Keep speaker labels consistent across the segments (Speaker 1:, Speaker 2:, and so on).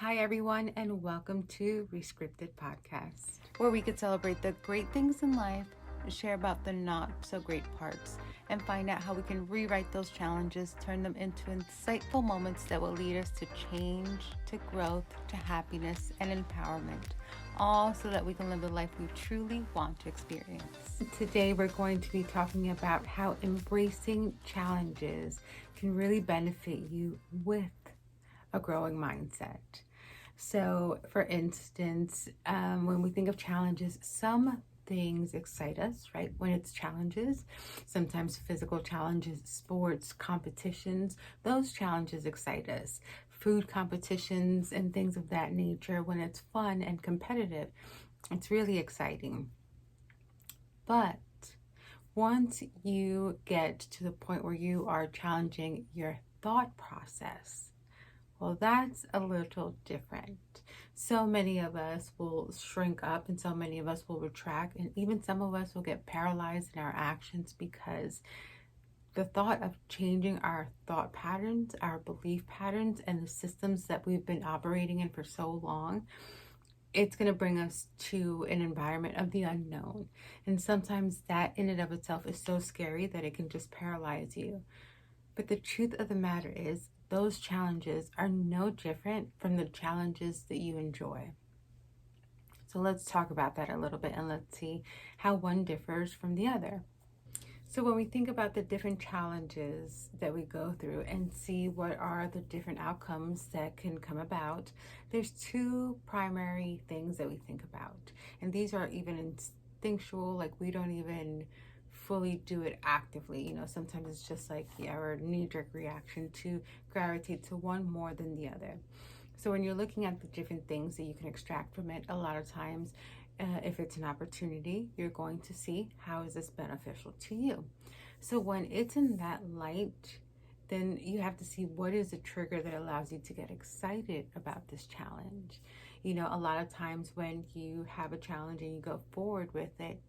Speaker 1: Hi, everyone, and welcome to Rescripted Podcast, where we could celebrate the great things in life, share about the not so great parts, and find out how we can rewrite those challenges, turn them into insightful moments that will lead us to change, to growth, to happiness, and empowerment, all so that we can live the life we truly want to experience. Today, we're going to be talking about how embracing challenges can really benefit you with a growing mindset. So, for instance, when we think of challenges, some things excite us, right? When it's challenges, sometimes physical challenges, sports, competitions, those challenges excite us. Food competitions and things of that nature, when it's fun and competitive, it's really exciting. But once you get to the point where you are challenging your thought process, well, that's a little different. So many of us will shrink up and so many of us will retract, and even some of us will get paralyzed in our actions because the thought of changing our thought patterns, our belief patterns, and the systems that we've been operating in for so long, it's going to bring us to an environment of the unknown. And sometimes that in and of itself is so scary that it can just paralyze you. But the truth of the matter is, those challenges are no different from the challenges that you enjoy. So let's talk about that a little bit and let's see how one differs from the other. So when we think about the different challenges that we go through and see what are the different outcomes that can come about, there's two primary things that we think about. And these are even instinctual, like we don't even fully do it actively. Sometimes it's just like our knee-jerk reaction to gravitate to one more than the other. So when you're looking at the different things that you can extract from it, a lot of times if it's an opportunity, you're going to see how is this beneficial to you. So when it's in that light, then you have to see what is the trigger that allows you to get excited about this challenge. A lot of times when you have a challenge and you go forward with it,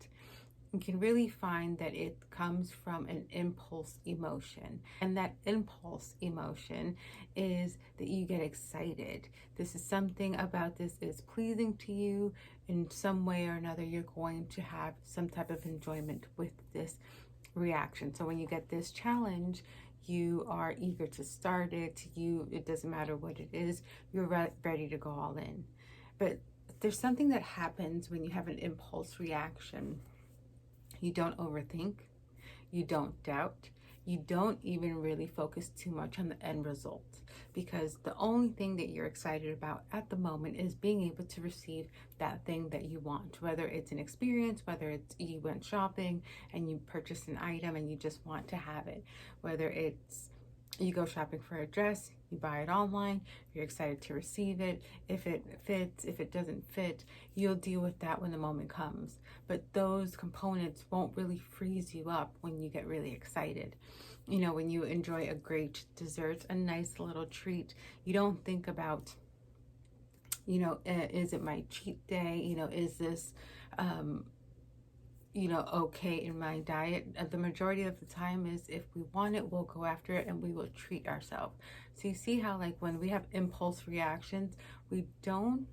Speaker 1: you can really find that it comes from an impulse emotion. And that impulse emotion is that you get excited. This is something about this is pleasing to you. In some way or another, you're going to have some type of enjoyment with this reaction. So when you get this challenge, you are eager to start it. It doesn't matter what it is, you're ready to go all in. But there's something that happens when you have an impulse reaction. You don't overthink, you don't doubt, you don't even really focus too much on the end result, because the only thing that you're excited about at the moment is being able to receive that thing that you want, whether it's an experience, whether it's you went shopping and you purchased an item and you just want to have it, whether it's you go shopping for a dress, you buy it online, you're excited to receive it. If it fits, if it doesn't fit, you'll deal with that when the moment comes. But those components won't really freeze you up when you get really excited. When you enjoy a great dessert, a nice little treat, you don't think about, is it my cheat day? Is this, okay in my diet? The majority of the time is if we want it, we'll go after it and we will treat ourselves. So you see how like when we have impulse reactions, we don't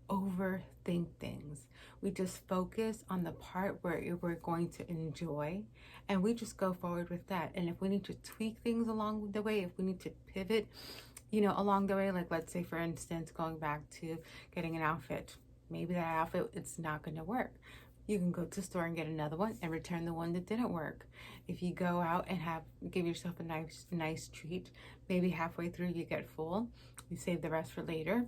Speaker 1: overthink things. We just focus on the part where we're going to enjoy and we just go forward with that. And if we need to tweak things along the way, if we need to pivot, along the way, like let's say for instance, going back to getting an outfit, maybe that outfit, it's not going to work. You can go to the store and get another one and return the one that didn't work. If you go out and give yourself a nice treat, maybe halfway through you get full, you save the rest for later,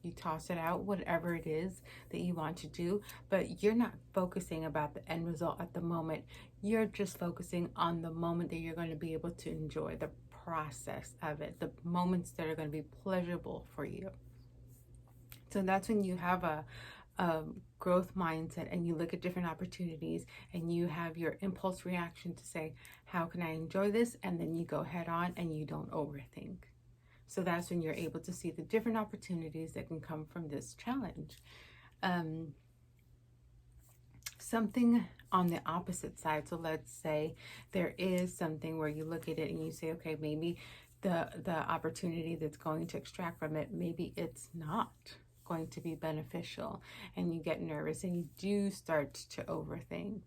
Speaker 1: you toss it out, whatever it is that you want to do, but you're not focusing about the end result at the moment. You're just focusing on the moment that you're going to be able to enjoy, the process of it, the moments that are going to be pleasurable for you. So that's when you have a growth mindset and you look at different opportunities and you have your impulse reaction to say, how can I enjoy this? And then you go head on and you don't overthink. So that's when you're able to see the different opportunities that can come from this challenge. Something on the opposite side. So let's say there is something where you look at it and you say, okay, maybe the opportunity that's going to extract from it, maybe it's not going to be beneficial, and you get nervous and you do start to overthink.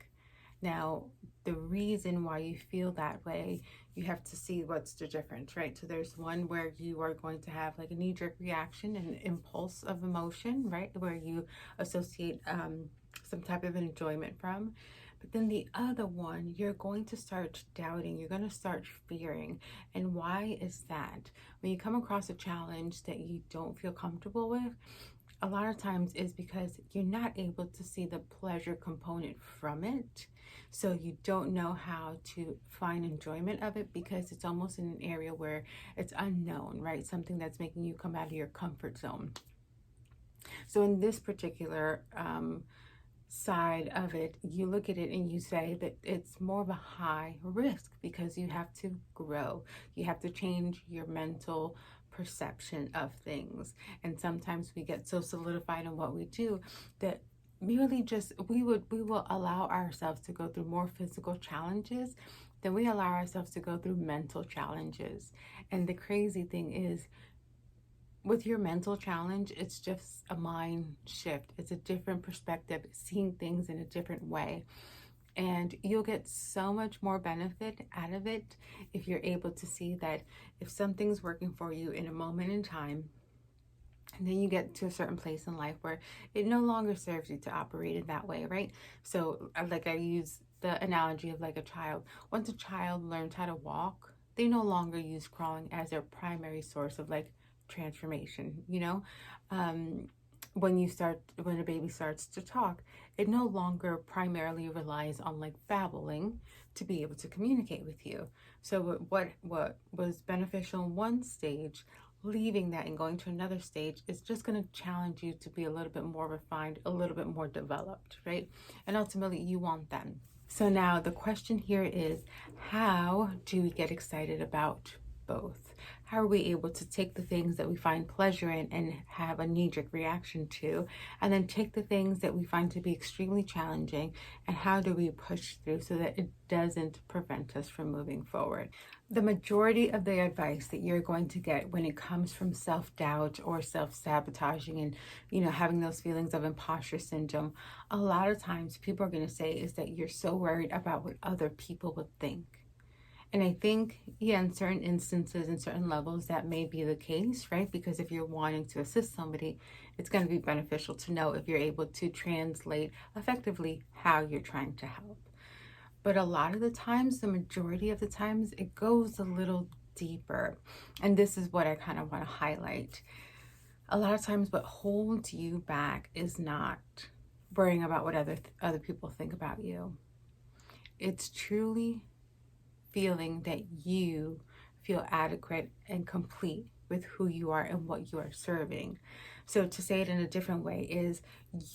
Speaker 1: Now, the reason why you feel that way, you have to see what's the difference, right? So there's one where you are going to have like a knee-jerk reaction, an impulse of emotion, right? Where you associate some type of enjoyment from. But then the other one, you're going to start doubting, you're going to start fearing. And why is that? When you come across a challenge that you don't feel comfortable with, a lot of times is because you're not able to see the pleasure component from it. So you don't know how to find enjoyment of it because it's almost in an area where it's unknown, right? Something that's making you come out of your comfort zone. So in this particular side of it, you look at it and you say that it's more of a high risk because you have to grow. You have to change your mental perception of things. And sometimes we get so solidified in what we do that merely just we will allow ourselves to go through more physical challenges than we allow ourselves to go through mental challenges. And the crazy thing is, with your mental challenge, it's just a mind shift. It's a different perspective, seeing things in a different way. And you'll get so much more benefit out of it if you're able to see that if something's working for you in a moment in time, and then you get to a certain place in life where it no longer serves you to operate in that way, right? So like I use the analogy of like a child. Once a child learns how to walk, they no longer use crawling as their primary source of like transformation, you know? When a baby starts to talk, it no longer primarily relies on like babbling to be able to communicate with you. So what was beneficial in one stage, leaving that and going to another stage is just going to challenge you to be a little bit more refined, a little bit more developed, right? And ultimately you want that. So now the question here is, how do we get excited about both? How are we able to take the things that we find pleasure in and have a knee-jerk reaction to, and then take the things that we find to be extremely challenging, and how do we push through so that it doesn't prevent us from moving forward? The majority of the advice that you're going to get when it comes from self-doubt or self-sabotaging and, having those feelings of imposter syndrome, a lot of times people are going to say is that you're so worried about what other people would think. And I think, in certain instances, in certain levels, that may be the case, right? Because if you're wanting to assist somebody, it's going to be beneficial to know if you're able to translate effectively how you're trying to help. But a lot of the times, the majority of the times, it goes a little deeper. And this is what I kind of want to highlight. A lot of times what holds you back is not worrying about what other people think about you. It's truly feeling that you feel adequate and complete with who you are and what you are serving. So to say it in a different way is,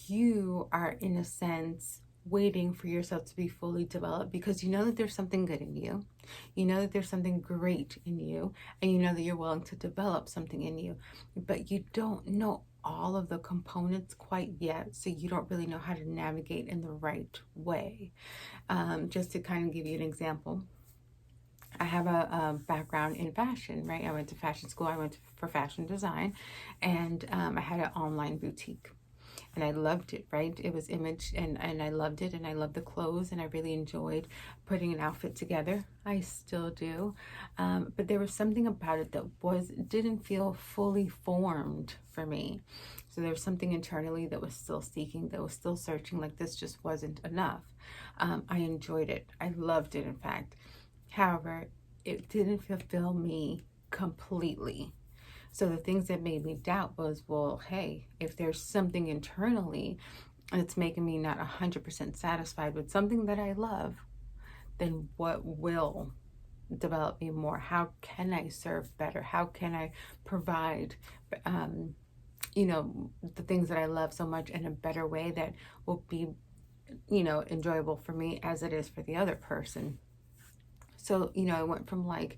Speaker 1: you are in a sense waiting for yourself to be fully developed because you know that there's something good in you. You know that there's something great in you, and you know that you're willing to develop something in you, but you don't know all of the components quite yet, so you don't really know how to navigate in the right way. Just to kind of give you an example, I have a background in fashion, right? I went to fashion school. I went for fashion design, and I had an online boutique, and I loved it, right? It was image, and I loved it, and I loved the clothes, and I really enjoyed putting an outfit together. I still do, but there was something about it that didn't feel fully formed for me. So there was something internally that was still seeking, that was still searching, like this just wasn't enough. I enjoyed it. I loved it, in fact. However, it didn't fulfill me completely. So the things that made me doubt was, well, hey, if there's something internally that's making me not 100% satisfied with something that I love, then what will develop me more? How can I serve better? How can I provide, the things that I love so much in a better way that will be, enjoyable for me as it is for the other person? So, I went from like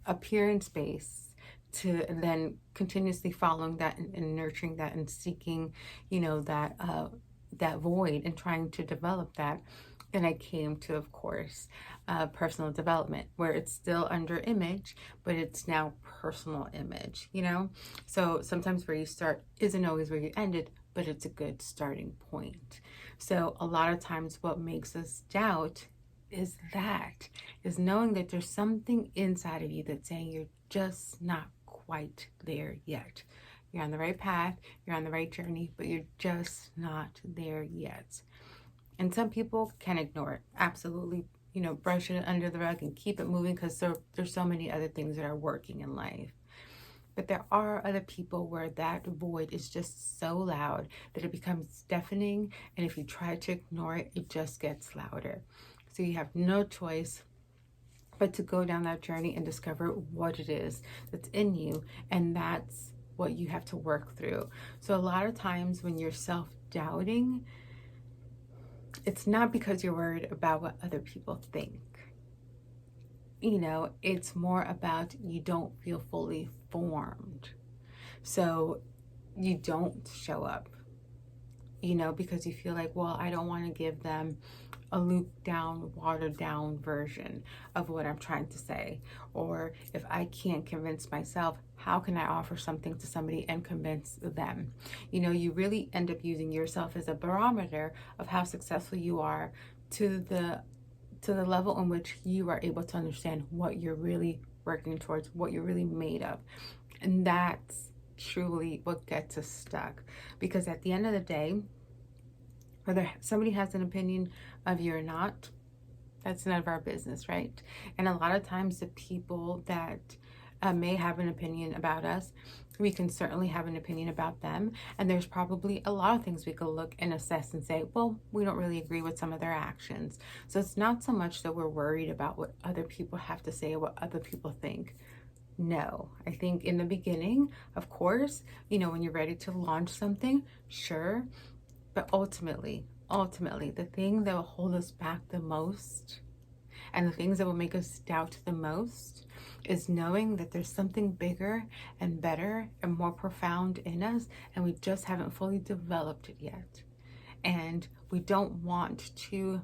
Speaker 1: appearance based to then continuously following that and nurturing that and seeking, that void and trying to develop that, And I came to, of course, personal development, where it's still under image, but it's now personal image, you know? So sometimes where you start isn't always where you ended, but it's a good starting point. So a lot of times what makes us doubt is knowing that there's something inside of you that's saying you're just not quite there yet. You're on the right path, you're on the right journey, but you're just not there yet. And some people can ignore it. Absolutely, brush it under the rug and keep it moving, because there's so many other things that are working in life. But there are other people where that void is just so loud that it becomes deafening. And if you try to ignore it, it just gets louder. So you have no choice but to go down that journey and discover what it is that's in you. And that's what you have to work through. So a lot of times when you're self-doubting, it's not because you're worried about what other people think. It's more about you don't feel fully formed. So you don't show up, because you feel like, well, I don't want to give them a looped down, watered down version of what I'm trying to say. Or if I can't convince myself, how can I offer something to somebody and convince them? You really end up using yourself as a barometer of how successful you are to the level in which you are able to understand what you're really working towards, what you're really made of. And that's truly what gets us stuck. Because at the end of the day, whether somebody has an opinion of you or not, that's none of our business, right? And a lot of times the people that may have an opinion about us, we can certainly have an opinion about them. And there's probably a lot of things we could look and assess and say, well, we don't really agree with some of their actions. So it's not so much that we're worried about what other people have to say or what other people think. No, I think in the beginning, of course, when you're ready to launch something, sure. But ultimately, the thing that will hold us back the most and the things that will make us doubt the most is knowing that there's something bigger and better and more profound in us, and we just haven't fully developed it yet. And we don't want to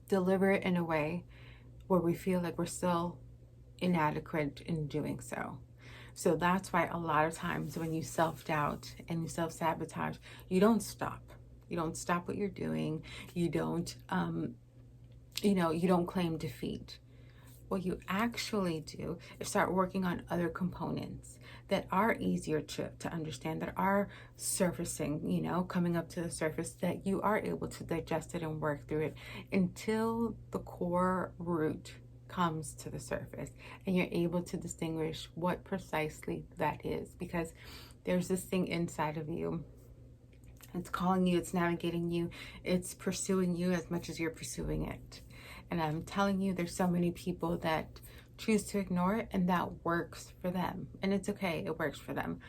Speaker 1: deliver it in a way where we feel like we're still inadequate in doing so. So that's why a lot of times when you self-doubt and you self-sabotage, you don't stop. You don't stop what you're doing. You don't, you don't claim defeat. What you actually do is start working on other components that are easier to understand, that are surfacing, coming up to the surface, that you are able to digest it and work through it until the core root comes to the surface and you're able to distinguish what precisely that is. Because there's this thing inside of you. It's calling you, it's navigating you, it's pursuing you as much as you're pursuing it. And I'm telling you, there's so many people that choose to ignore it, and that works for them. And it's okay, it works for them.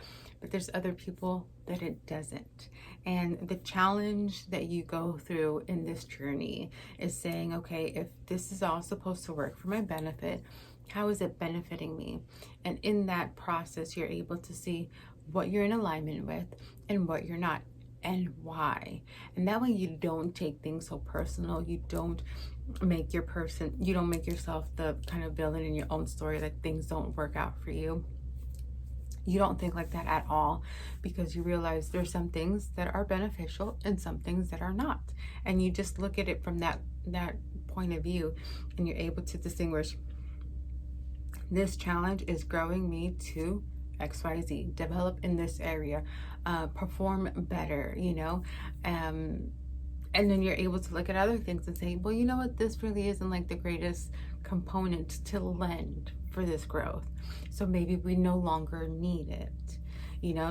Speaker 1: But there's other people that it doesn't. And the challenge that you go through in this journey is saying, okay, if this is all supposed to work for my benefit, how is it benefiting me? And in that process, you're able to see what you're in alignment with and what you're not, and why. And that way you don't take things so personal. You don't make yourself the kind of villain in your own story that things don't work out for you. You don't think like that at all, because you realize there's some things that are beneficial and some things that are not. And you just look at it from that point of view, and you're able to distinguish, this challenge is growing me to XYZ, develop in this area, perform better, and then you're able to look at other things and say, well, you know what, this really isn't like the greatest component to lend for this growth. So maybe we no longer need it,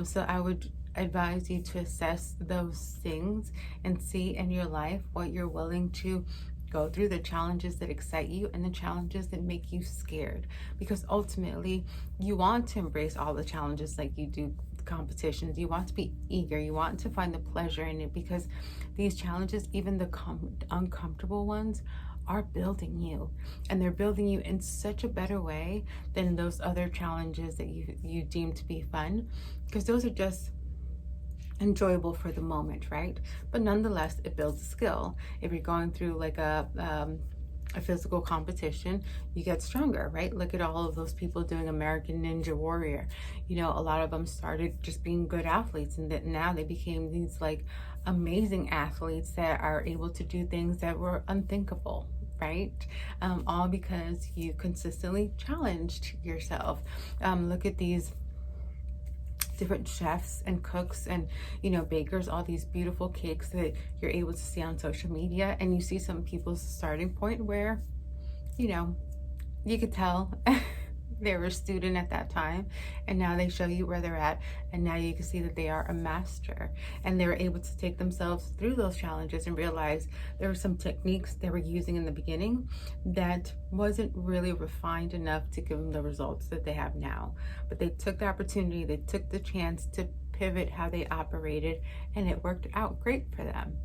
Speaker 1: so I would advise you to assess those things and see in your life what you're willing to go through, the challenges that excite you and the challenges that make you scared. Because ultimately, you want to embrace all the challenges like you do competitions. You want to be eager. You want to find the pleasure in it, because these challenges, even the uncomfortable ones, are building you, and they're building you in such a better way than those other challenges that you deem to be fun, because those are just enjoyable for the moment, right? But nonetheless, it builds a skill. If you're going through like a physical competition, you get stronger, right? Look at all of those people doing American Ninja Warrior. You know, a lot of them started just being good athletes, and that now they became these like amazing athletes that are able to do things that were unthinkable, right? All because you consistently challenged yourself. Look at these different chefs and cooks and, you know, bakers, all these beautiful cakes that you're able to see on social media, and you see some people's starting point where, you know, you could tell they were a student at that time, and now they show you where they're at, and now you can see that they are a master, and they were able to take themselves through those challenges and realize there were some techniques they were using in the beginning that wasn't really refined enough to give them the results that they have now. But they took the opportunity, they took the chance to pivot how they operated, and it worked out great for them.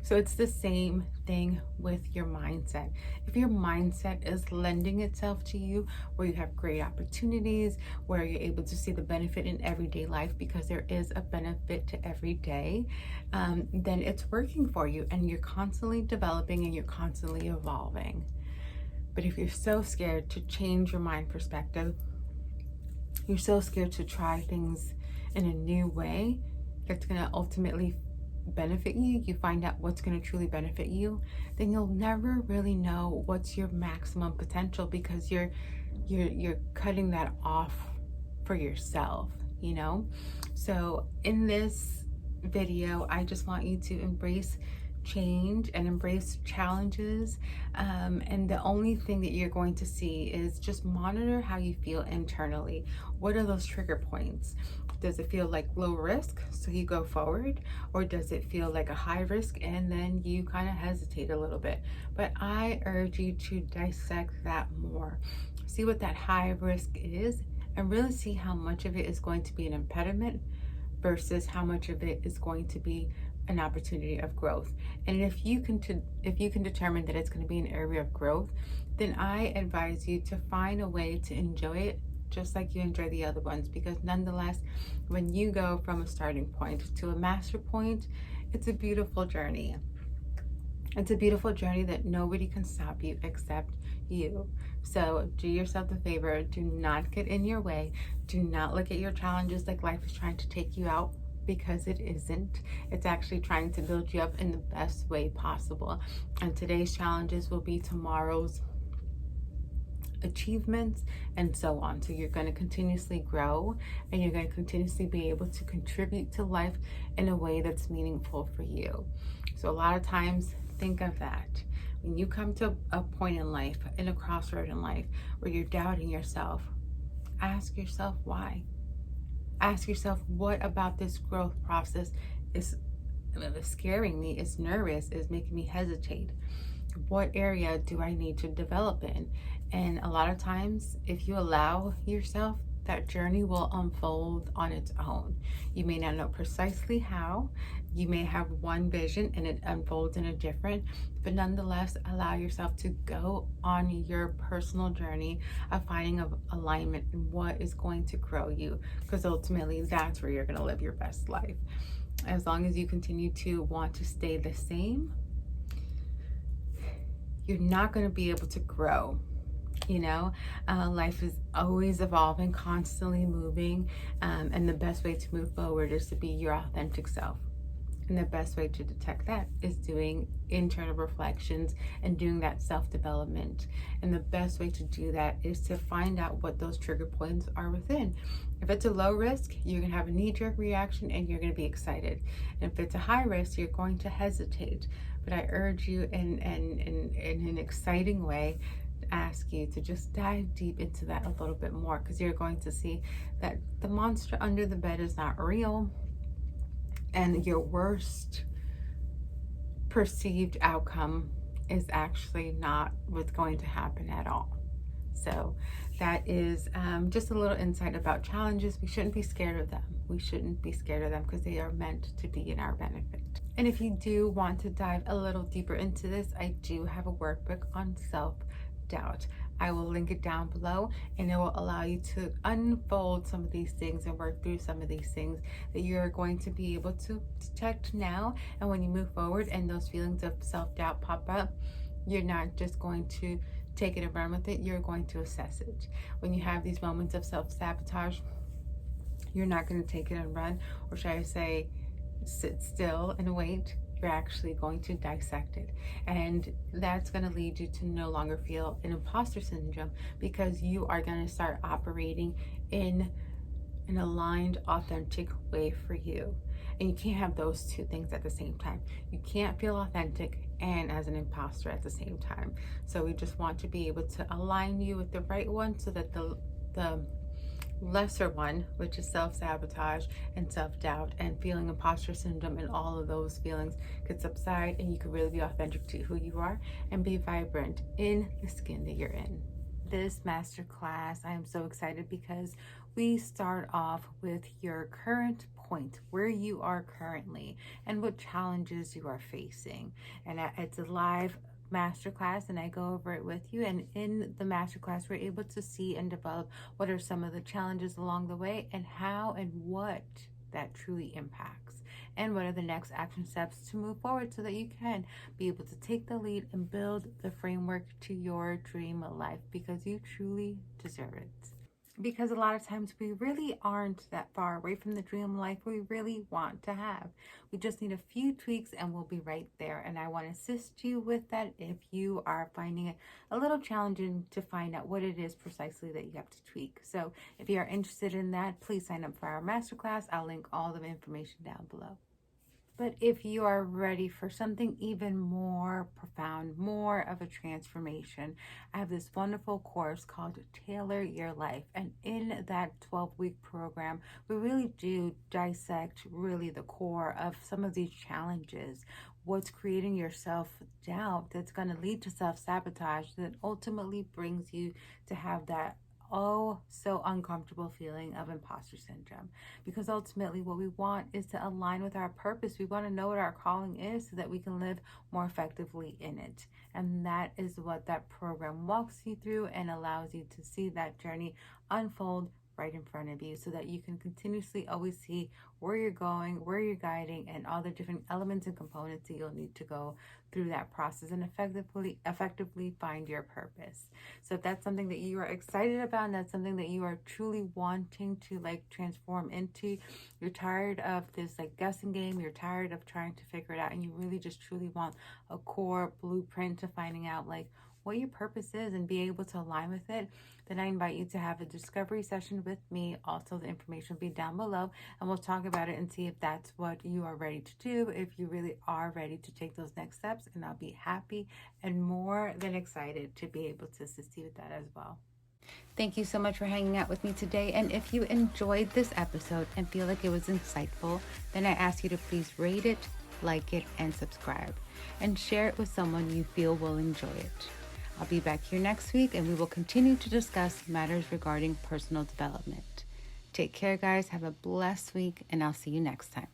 Speaker 1: So it's the same thing with your mindset. If your mindset is lending itself to you, where you have great opportunities, where you're able to see the benefit in everyday life, because there is a benefit to every day, then it's working for you, and you're constantly developing and you're constantly evolving. But if you're so scared to change your mind perspective, you're so scared to try things in a new way that's going to ultimately benefit you, you find out what's going to truly benefit you, then you'll never really know what's your maximum potential, because you're cutting that off for yourself, you know? So in this video, I just want you to embrace change and embrace challenges, and the only thing that you're going to see is just monitor how you feel internally. What are those trigger points? Does it feel like low risk, so you go forward? Or does it feel like a high risk and then you kind of hesitate a little bit? But I urge you to dissect that more. See what that high risk is, and really see how much of it is going to be an impediment versus how much of it is going to be an opportunity of growth. And if you can determine that it's going to be an area of growth, then I advise you to find a way to enjoy it just like you enjoy the other ones, because nonetheless, when you go from a starting point to a master point, it's a beautiful journey. It's a beautiful journey that nobody can stop you except you. So do yourself the favor, do not get in your way. Do not look at your challenges like life is trying to take you out, because it isn't. It's actually trying to build you up in the best way possible. And today's challenges will be tomorrow's achievements, and so on. So you're going to continuously grow, and you're going to continuously be able to contribute to life in a way that's meaningful for you. So a lot of times, think of that. When you come to a point in life, in a crossroad in life, where you're doubting yourself, ask yourself why. Ask yourself, what about this growth process is scaring me, is nervous, is making me hesitate? What area do I need to develop in? And a lot of times, if you allow yourself, that journey will unfold on its own. You may not know precisely how. You may have one vision and it unfolds in a different, but nonetheless, allow yourself to go on your personal journey of finding of alignment and what is going to grow you, because ultimately that's where you're going to live your best life. As long as you continue to want to stay the same, you're not going to be able to grow. You know, life is always evolving, constantly moving, and the best way to move forward is to be your authentic self. And the best way to detect that is doing internal reflections and doing that self-development. And the best way to do that is to find out what those trigger points are within. If it's a low risk, you're going to have a knee-jerk reaction and you're going to be excited. And if it's a high risk, you're going to hesitate. But I urge you in an exciting way, ask you to just dive deep into that a little bit more, because you're going to see that the monster under the bed is not real, and your worst perceived outcome is actually not what's going to happen at all. So that is just a little insight about challenges. We shouldn't be scared of them. We shouldn't be scared of them, because they are meant to be in our benefit. And if you do want to dive a little deeper into this, I do have a workbook on self-doubt. I will link it down below, and it will allow you to unfold some of these things and work through some of these things that you're going to be able to detect now. And when you move forward and those feelings of self-doubt pop up, you're not just going to take it and run with it, you're going to assess it. When you have these moments of self-sabotage, you're not going to take it and run, or should I say, sit still and wait. You're actually going to dissect it. And that's going to lead you to no longer feel an imposter syndrome, because you are going to start operating in an aligned, authentic way for you. And you can't have those two things at the same time. You can't feel authentic and as an imposter at the same time. So we just want to be able to align you with the right one, so that the lesser one, which is self-sabotage and self-doubt and feeling imposter syndrome and all of those feelings, could subside, and you could really be authentic to who you are and be vibrant in the skin that you're in. This masterclass, I am so excited because we start off with your current point, where you are currently and what challenges you are facing. And it's a live masterclass, and I go over it with you. And in the masterclass, we're able to see and develop what are some of the challenges along the way, and how and what that truly impacts, and what are the next action steps to move forward, so that you can be able to take the lead and build the framework to your dream life, because you truly deserve it. Because a lot of times we really aren't that far away from the dream life we really want to have. We just need a few tweaks and we'll be right there. And I want to assist you with that if you are finding it a little challenging to find out what it is precisely that you have to tweak. So if you are interested in that, please sign up for our masterclass. I'll link all the information down below. But if you are ready for something even more profound, more of a transformation, I have this wonderful course called Tailor Your Life. And in that 12-week program, we really do dissect really the core of some of these challenges. What's creating your self-doubt that's going to lead to self-sabotage that ultimately brings you to have that so uncomfortable feeling of imposter syndrome. Because ultimately what we want is to align with our purpose. We want to know what our calling is, so that we can live more effectively in it. And that is what that program walks you through and allows you to see that journey unfold right in front of you, so that you can continuously always see where you're going, where you're guiding, and all the different elements and components that you'll need to go through that process and effectively find your purpose. So if that's something that you are excited about, and that's something that you are truly wanting to transform into, you're tired of this guessing game, you're tired of trying to figure it out, and you really just truly want a core blueprint to finding out what your purpose is and be able to align with it, then I invite you to have a discovery session with me. Also, the information will be down below, and we'll talk about it and see if that's what you are ready to do, if you really are ready to take those next steps. And I'll be happy and more than excited to be able to assist you with that as well. Thank you so much for hanging out with me today. And if you enjoyed this episode and feel like it was insightful, then I ask you to please rate it, like it, and subscribe, and share it with someone you feel will enjoy it. I'll be back here next week, and we will continue to discuss matters regarding personal development. Take care, guys. Have a blessed week, and I'll see you next time.